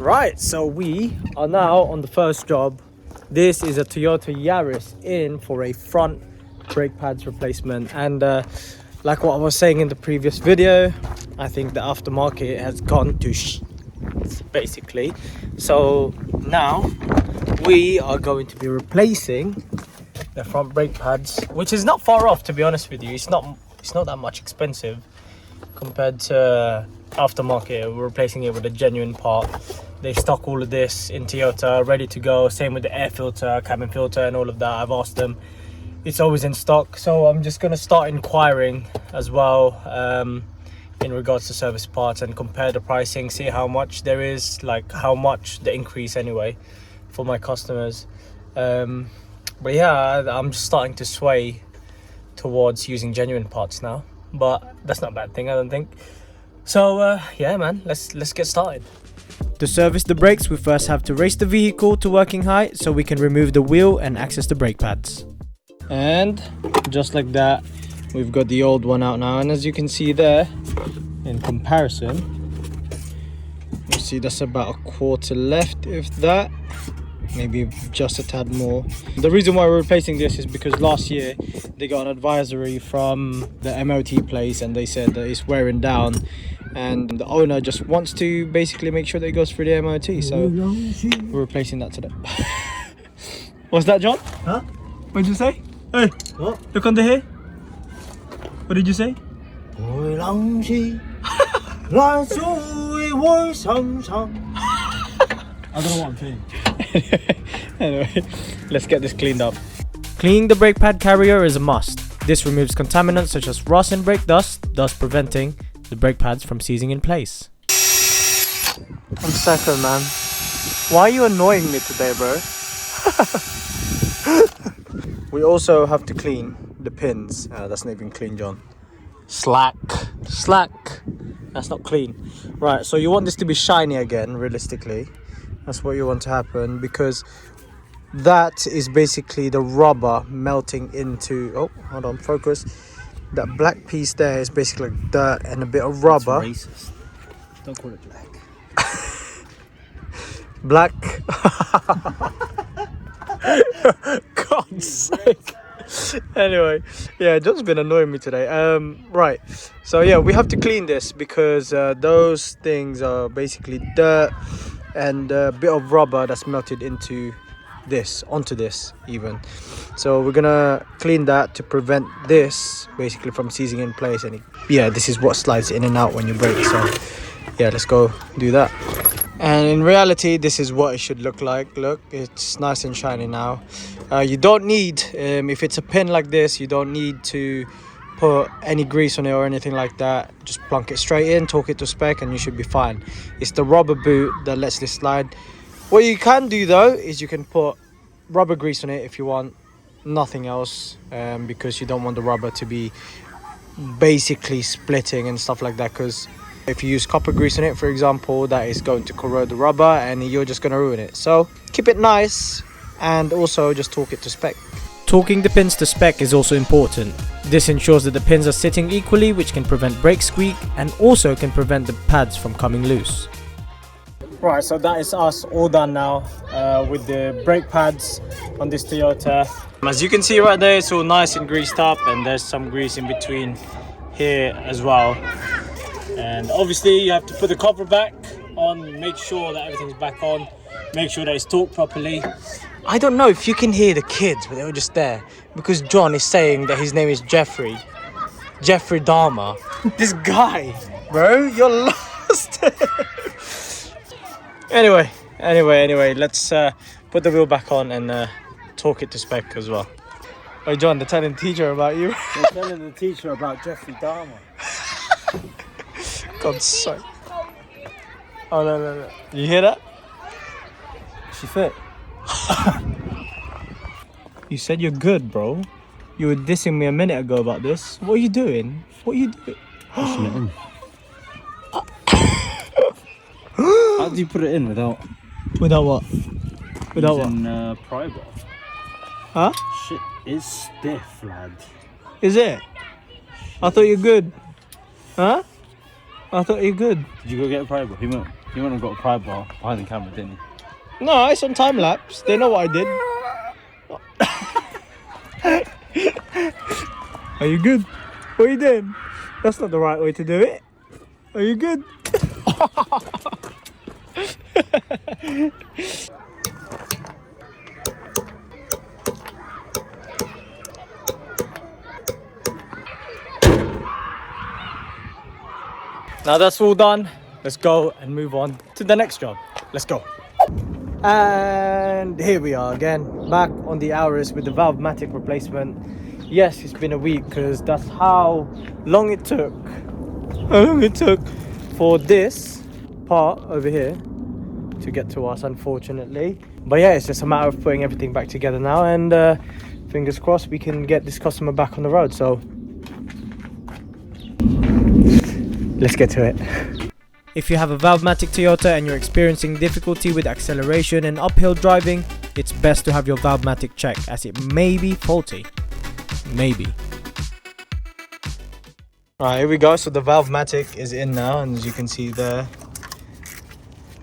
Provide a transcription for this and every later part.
Right, so we are now on the first job. This is a Toyota Yaris in for a front brake pads replacement, and like what I was saying in the previous video, I think the aftermarket has gone to basically. So now we are going to be replacing the front brake pads, which is not far off, to be honest with you. It's not that much expensive compared to aftermarket. We're replacing it with a genuine part. They stock all of this in Toyota ready to go, same with the air filter, cabin filter and all of that. I've asked them, it's always in stock. So I'm just going to start inquiring as well in regards to service parts and compare the pricing, see how much there is, like how much the increase anyway for my customers. But yeah, I'm just starting to sway towards using genuine parts now, but that's not a bad thing, I don't think. So yeah man, let's get started. To service the brakes, we first have to raise the vehicle to working height so we can remove the wheel and access the brake pads. And just like that, we've got the old one out now, and as you can see there, in comparison, you see that's about a quarter left, if that, maybe just a tad more. The reason why we're replacing this is because last year they got an advisory from the MOT place and they said that it's wearing down, and the owner just wants to basically make sure that it goes through the MOT, so we're replacing that today. What's that, John? Huh? What did you say? Hey, what? Look under here. What did you say? I don't know what I'm saying. Anyway, let's get this cleaned up. Cleaning the brake pad carrier is a must. This removes contaminants such as rust and brake dust, thus preventing the brake pads from seizing in place. One second, man. Why are you annoying me today, bro? We also have to clean the pins. That's not even clean, John. Slack. That's not clean. Right, so you want this to be shiny again, realistically. That's what you want to happen, because that is basically the rubber melting into... Oh, hold on, focus. That black piece there is basically like dirt and a bit of rubber. That's racist. Don't call it black. Black. God's sake. Anyway, yeah, John's been annoying me today. Right, so yeah, we have to clean this because those things are basically dirt and a bit of rubber that's melted into this, onto this even. So we're gonna clean that to prevent this basically from seizing in place. And yeah, this is what slides in and out when you brake. So yeah, let's go do that. And in reality, this is what it should look like. Look, it's nice and shiny now. You don't need, if it's a pin like this, you don't need to put any grease on it or anything like that. Just plunk it straight in, torque it to spec, and you should be fine. It's the rubber boot that lets this slide. What you can do though is you can put rubber grease on it if you want, nothing else, because you don't want the rubber to be basically splitting and stuff like that, because if you use copper grease on it, for example, that is going to corrode the rubber and you're just going to ruin it. So keep it nice and also just torque it to spec. Torquing the pins to spec is also important. This ensures that the pins are sitting equally, which can prevent brake squeak and also can prevent the pads from coming loose. Right, so that is us all done now with the brake pads on this Toyota. As you can see right there, it's all nice and greased up, and there's some grease in between here as well. And obviously you have to put the copper back on, make sure that everything's back on, make sure that it's torqued properly. I don't know if you can hear the kids, but they were just there because John is saying that his name is Jeffrey Dahmer. This guy, bro, you're lost. Anyway, let's put the wheel back on and torque it to spec as well. Oh, John, they're telling the teacher about you. They're telling the teacher about Jeffrey Dahmer. God's sake. Oh, no. You hear that? She fit. You said you're good, bro. You were dissing me a minute ago about this. What are you doing? Pushing it in. How do you put it in without... Without what? Without using, what? pry bar. Huh? Shit is stiff, lad. Is it? I thought you're good. Huh? I thought you're good. Did you go get a pry bar? You went and got a pry bar behind the camera, didn't you? No, it's on time lapse. They know what I did. Are you good? What are you doing? That's not the right way to do it. Are you good? Now that's all done. Let's go and move on to the next job. Let's go. And here we are again, back on the Auris with the ValveMatic replacement. Yes, it's been a week because that's how long it took. How long it took for this part over here to get to us, unfortunately. But yeah, it's just a matter of putting everything back together now, and fingers crossed we can get this customer back on the road. So let's get to it. If you have a ValveMatic Toyota and you're experiencing difficulty with acceleration and uphill driving, it's best to have your ValveMatic checked as it may be faulty. Maybe. Alright, here we go. So the ValveMatic is in now, and as you can see there,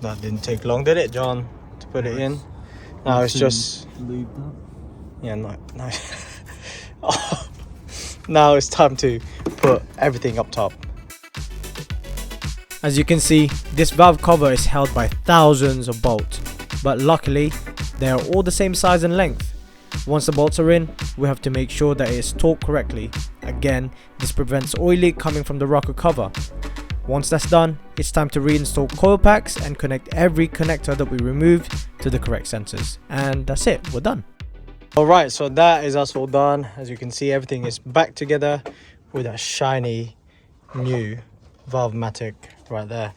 that didn't take long, did it, John, to put it in? Now it's just lubed up. Yeah, no. Now it's time to put everything up top. As you can see, this valve cover is held by thousands of bolts, but luckily they are all the same size and length. Once the bolts are in, we have to make sure that it is torqued correctly. Again, this prevents oil leak coming from the rocker cover. Once that's done, it's time to reinstall coil packs and connect every connector that we removed to the correct sensors. And that's it, we're done. Alright, so that is us all done. As you can see, everything is back together with a shiny new ValveMatic right there.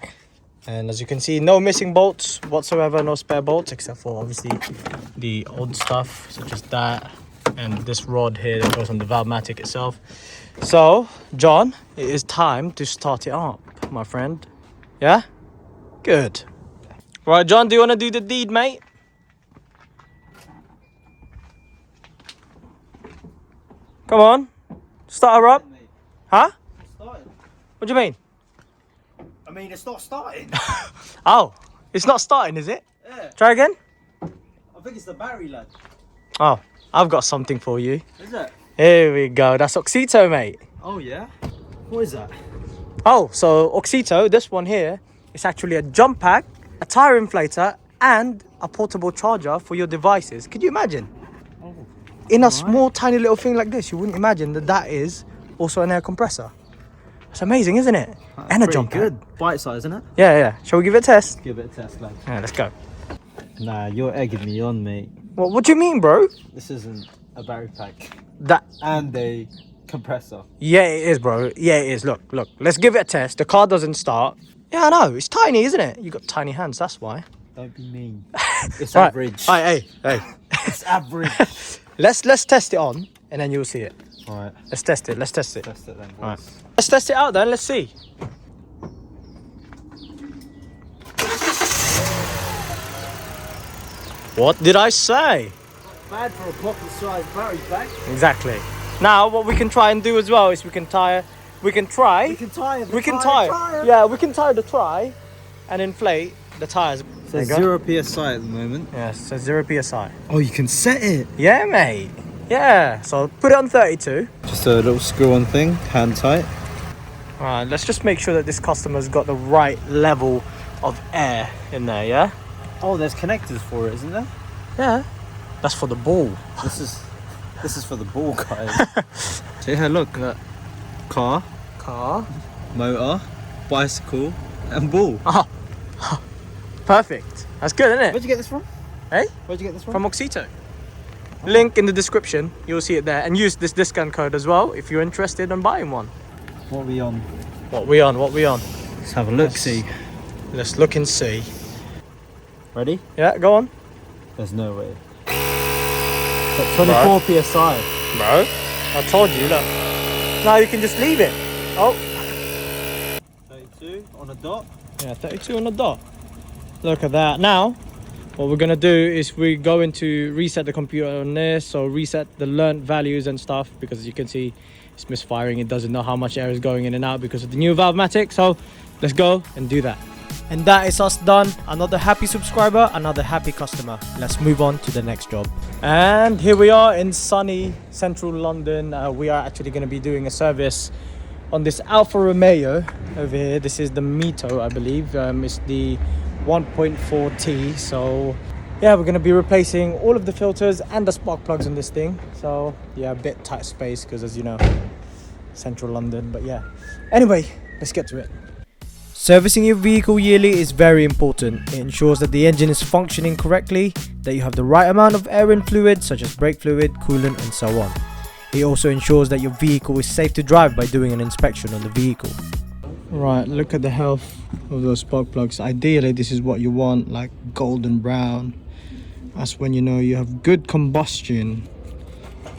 And as you can see, no missing bolts whatsoever, no spare bolts, except for obviously the old stuff such as that and this rod here that goes on the ValveMatic itself. So John, it is time to start it up, my friend. Yeah, good. Right, John, do you want to do the deed, mate? Come on, start her up. Huh? What do you mean? I mean, it's not starting. Oh, it's not starting, is it? Yeah. Try again. I think it's the battery, lad. Oh, I've got something for you. Is it? Here we go. That's Oxito, mate. Oh, yeah? What is that? Oh, so Oxito, this one here, is actually a jump pack, a tire inflator, and a portable charger for your devices. Could you imagine? Oh. In a small, tiny little thing like this, you wouldn't imagine that that is also an air compressor. It's amazing, isn't it? That's and a jump good. pack. Bite size, isn't it? Yeah, yeah. Shall we give it a test? Give it a test, lad. Yeah, let's go. Nah, you're egging me on, mate. What do you mean, bro? This isn't a battery pack. That... And a compressor. Yeah, it is, bro. Yeah, it is. Look. Let's give it a test. The car doesn't start. Yeah, I know. It's tiny, isn't it? You got tiny hands, that's why. Don't be mean. It's right. average. Hey. It's average. Let's test it on, and then you'll see it. Alright. Let's test it. Test it then, boys. Alright. Let's test it out then. Let's see. What did I say? Bad for a pocket-sized battery pack. Exactly. Now, what we can try and do as well is we can tie the tire, and inflate the tires. It says 0 PSI at the moment. Yeah, it says 0 PSI. Oh, you can set it. Yeah, mate. Yeah, so put it on 32. Just a little screw-on thing, hand tight. Alright, let's just make sure that this customer's got the right level of air in there, yeah? Oh, there's connectors for it, isn't there? Yeah. That's for the ball. This is for the ball, guys. So yeah, look. Car, motor, bicycle, and ball. Oh. Perfect. That's good, isn't it? Where'd you get this from? Hey? Where'd you get this from? From Oxito. Link in the description. You'll see it there. And use this discount code as well if you're interested in buying one. What are we on? What we on? Let's have a look, see. Let's look and see. Ready? Yeah, go on. There's no way. But 24 PSI. Bro, I told you, look. Now you can just leave it. Oh. 32 on a dot. Yeah, 32 on the dot. Look at that. Now, what we're gonna do is we're going to reset the computer on this, so reset the learned values and stuff, because as you can see, it's misfiring. It doesn't know how much air is going in and out because of the new ValveMatic. So let's go and do that. And that is us done. Another happy subscriber, another happy customer. Let's move on to the next job. And here we are in sunny central London. We are actually going to be doing a service on this Alfa Romeo over here. This is the Mito, I believe. It's the 1.4T. So yeah, we're going to be replacing all of the filters and the spark plugs on this thing. So yeah, a bit tight space because, as you know, central London. But yeah, anyway, let's get to it. Servicing your vehicle yearly is very important. It ensures that the engine is functioning correctly, that you have the right amount of air and fluid such as brake fluid, coolant and so on. It also ensures that your vehicle is safe to drive by doing an inspection on the vehicle. Right, look at the health of those spark plugs. Ideally this is what you want, like golden brown. That's when you know you have good combustion.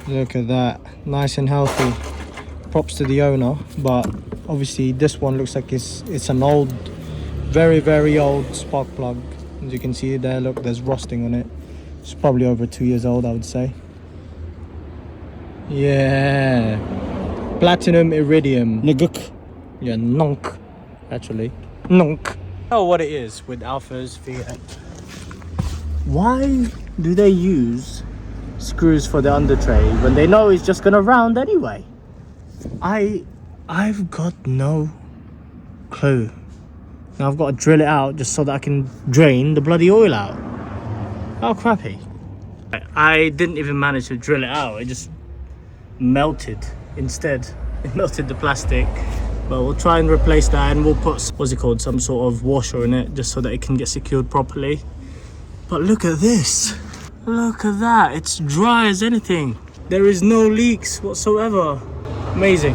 Look at that, nice and healthy. Props to the owner, but obviously this one looks like it's an old, very old spark plug. As you can see there, look, there's rusting on it. It's probably over 2 years old, I would say. Yeah, platinum iridium. Nuguk. Yeah, nonk, actually. Nonk. Oh, what it is with Alfas. Why do they use screws for the under tray when they know it's just gonna round anyway? I've got no clue. Now I've got to drill it out just so that I can drain the bloody oil out. How crappy. I didn't even manage to drill it out. It just melted instead. It melted the plastic. But we'll try and replace that, and we'll put, what's it called, some sort of washer in it just so that it can get secured properly. But look at this. Look at that. It's dry as anything. There is no leaks whatsoever. Amazing.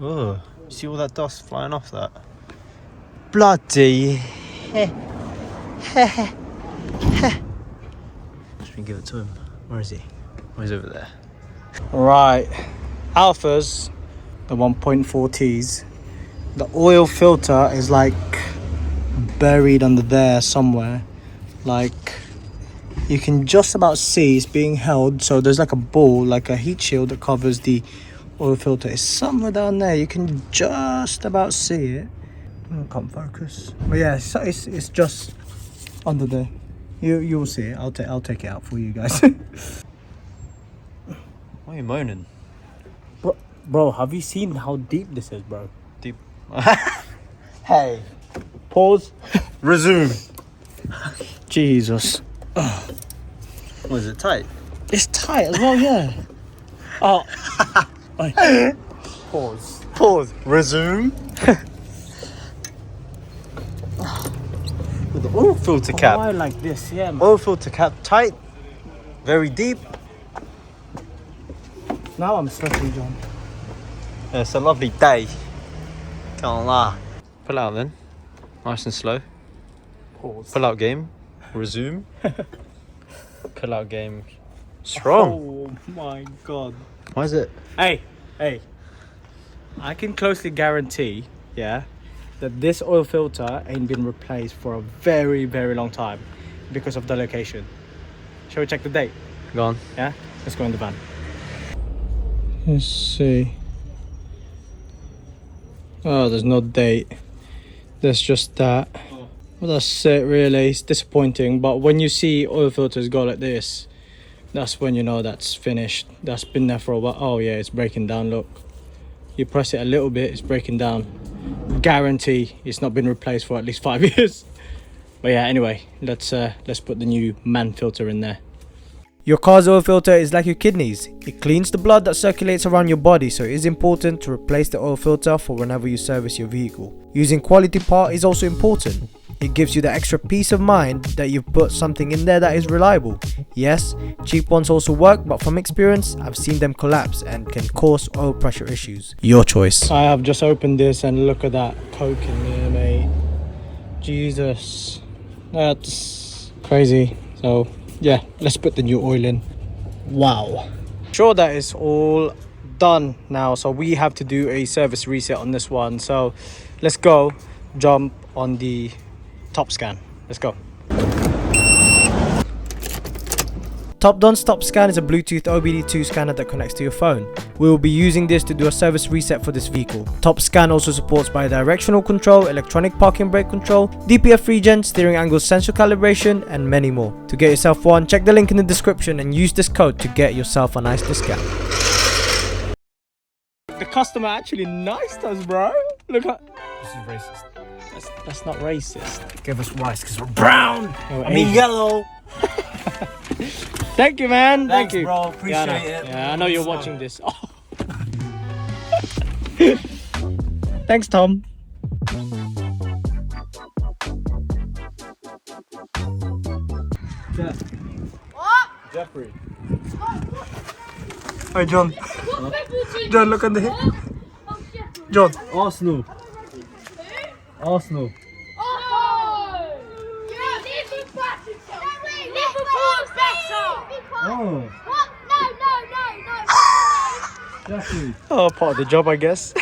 Oh, see all that dust flying off that? Bloody. Should we give it to him? Where is he? Oh, he's over there. Right, Alphas, the 1.4Ts. The oil filter is like buried under there somewhere. Like, you can just about see it's being held. So there's like a ball, like a heat shield that covers the oil filter. It's somewhere down there. You can just about see it. I can't focus. But yeah, it's just under there. You'll see it. I'll take it out for you guys. Why are you moaning? Bro, have you seen how deep this is, bro? Deep. Hey. Pause. Resume. Jesus. What, is it tight? It's tight as well, yeah. Oh. Wait. Pause. Pause. Resume. With the oil filter cap. Why like this? Yeah, man. Oil filter cap tight. Very deep. Now I'm sweating, John. Yeah, it's a lovely day. Can't lie. Pull out then. Nice and slow. Pause. Pull out game. Resume. Pull out game. Strong. Oh my god. Why is it? Hey. I can closely guarantee, yeah, that this oil filter ain't been replaced for a very long time because of the location. Shall we check the date? Go on. Yeah? Let's go in the van. Let's see. Oh, there's no date. There's just that. Well, that's it really. It's disappointing, but when you see oil filters go like this, that's when you know that's finished. That's been there for a while. Oh yeah, it's breaking down, look. You press it a little bit, it's breaking down. Guarantee it's not been replaced for at least 5 years. But yeah, anyway, let's put the new man filter in there. Your car's oil filter is like your kidneys. It cleans the blood that circulates around your body, so it is important to replace the oil filter for whenever you service your vehicle. Using quality part is also important. It gives you the extra peace of mind that you've put something in there that is reliable. Yes, cheap ones also work, but from experience, I've seen them collapse and can cause oil pressure issues. Your choice. I have just opened this and look at that coke in there, mate. Jesus. That's crazy. So yeah, let's put the new oil in. Wow. Sure, that is all done now, so we have to do a service reset on this one. So let's go jump on the top scan. Let's go. Top Don's Top Scan is a Bluetooth OBD2 scanner that connects to your phone. We will be using this to do a service reset for this vehicle. Top Scan also supports bi-directional control, electronic parking brake control, DPF regen, steering angle sensor calibration, and many more. To get yourself one, check the link in the description and use this code to get yourself a nice discount. The customer actually niced us, bro. Look at This is racist. that's not racist. Give us rice because we're brown. Oh, I mean yellow. Thank you, man. Thanks, Thank you, bro. Appreciate I know. it. Yeah, I know you're watching this. Oh. Thanks, Tom. Jeffrey. Hi, John. John, look at the hip. John. Arsenal. Arsenal. Oh. What? No. Jeffrey. Oh, part of the job, I guess.